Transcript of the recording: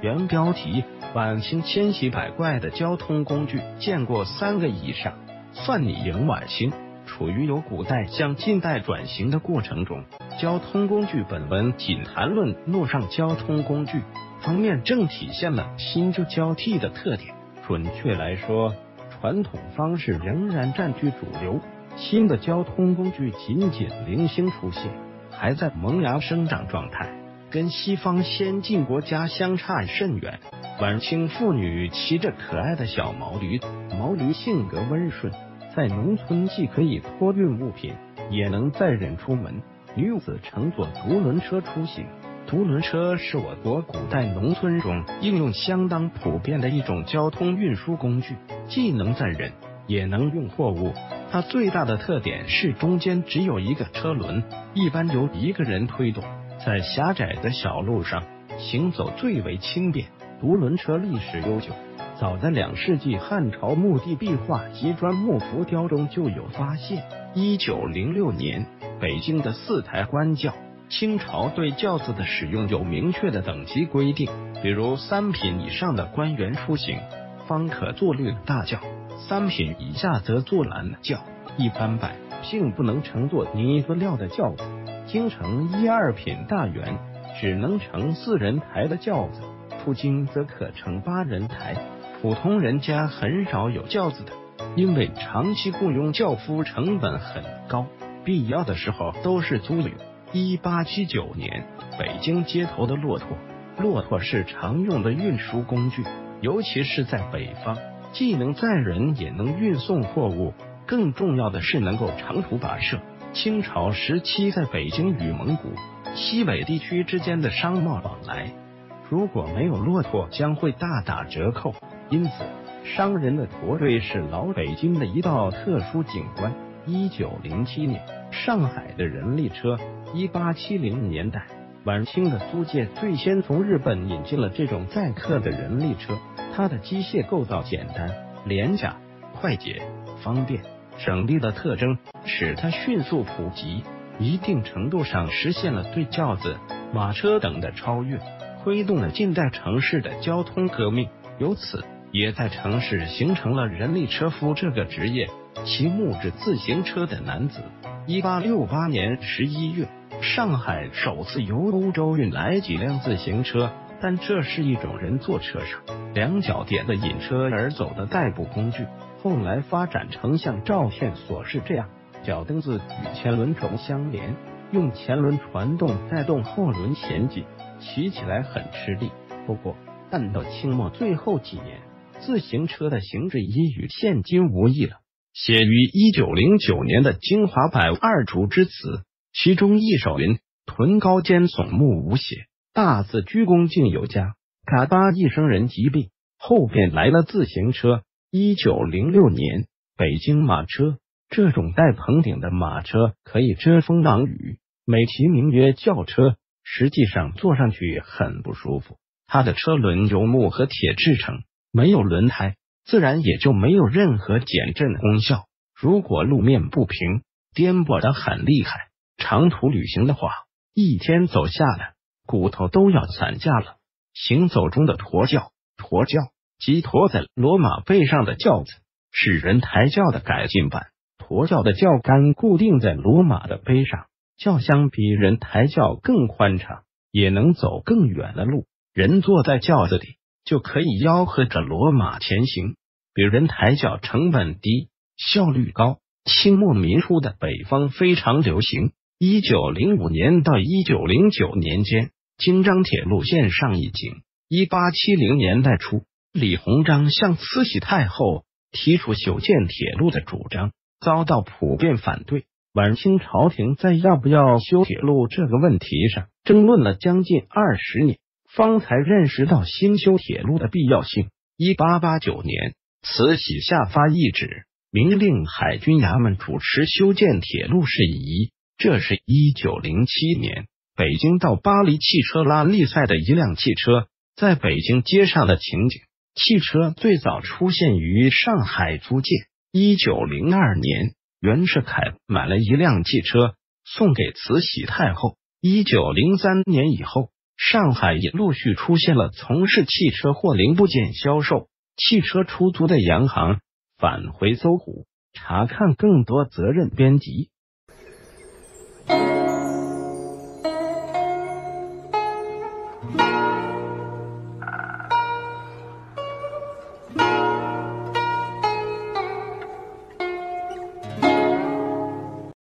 原标题：晚清千奇百怪的交通工具，见过3个以上，算你赢。晚清处于由古代向近代转型的过程中，交通工具本文仅谈论陆上交通工具方面，正体现了新旧交替的特点。准确来说，传统方式仍然占据主流，新的交通工具仅仅零星出现，还在萌芽生长状态，跟西方先进国家相差甚远。晚清妇女骑着可爱的小毛驴，毛驴性格温顺，在农村既可以托运物品，也能载人出门。女子乘坐独轮车出行，独轮车是我国古代农村中应用相当普遍的一种交通运输工具，既能载人，也能运货物。它最大的特点是中间只有一个车轮，一般由一个人推动，在狭窄的小路上行走最为轻便。独轮车历史悠久，早在2世纪汉朝墓地壁画及砖木浮雕中就有发现。1906年，北京的4台官轿。清朝对轿子的使用有明确的等级规定，比如3品以上的官员出行方可坐绿大轿，3品以下则坐蓝轿。一般百姓不能乘坐泥塑料的轿子，京城1、2品大员只能乘4人抬的轿子，出京则可乘8人抬。普通人家很少有轿子的，因为长期雇佣轿夫成本很高，必要的时候都是租赁。1879年，北京街头的骆驼是常用的运输工具，尤其是在北方，既能载人也能运送货物，更重要的是能够长途跋涉。清朝时期，在北京与蒙古、西北地区之间的商贸往来，如果没有骆驼，将会大打折扣。因此，商人的驼队是老北京的一道特殊景观。1907年，上海的人力车。1870年代，晚清的租界最先从日本引进了这种载客的人力车。它的机械构造简单、廉价、快捷、方便、省力的特征，使它迅速普及，一定程度上实现了对轿子、马车等的超越，推动了近代城市的交通革命，由此也在城市形成了人力车夫这个职业。骑木质自行车的男子。1868年11月，上海首次由欧洲运来几辆自行车，但这是一种人坐车上2脚点的引车而走的代步工具，后来发展成像照片所示这样，脚蹬子与前轮轴相连，用前轮传动带动后轮前进，骑起来很吃力。不过，但到清末最后几年，自行车的形制已与现今无异了。写于1909年的《京华102竹之词》，其中一首云：臀高肩耸目无血，大字鞠躬尽有加。嘎巴一生人疾病，后边来了自行车。1906年，北京马车，这种带棚顶的马车可以遮风挡雨，美其名曰轿车，实际上坐上去很不舒服。它的车轮由木和铁制成，没有轮胎，自然也就没有任何减震功效。如果路面不平，颠簸得很厉害，长途旅行的话，一天走下来，骨头都要散架了。行走中的驼轿即驮在骡马背上的轿子，是人抬轿的改进版。驼轿的轿杆固定在骡马的背上，轿厢比人抬轿更宽敞，也能走更远的路。人坐在轿子里，就可以吆喝着骡马前行，比人抬轿成本低，效率高。清末民初的北方非常流行。1905年到1909年间，京张铁路线上一景。1870年代初，李鸿章向慈禧太后提出修建铁路的主张，遭到普遍反对。晚清朝廷在要不要修铁路这个问题上争论了将近20年，方才认识到新修铁路的必要性。1889年，慈禧下发懿旨，明令海军衙门主持修建铁路事宜。这是1907年，北京到巴黎汽车拉力赛的一辆汽车在北京街上的情景。汽车最早出现于上海租界。1902年，袁世凯买了一辆汽车送给慈禧太后。1903年以后，上海也陆续出现了从事汽车或零部件销售、汽车出租的洋行。返回搜狐，查看更多责任编辑。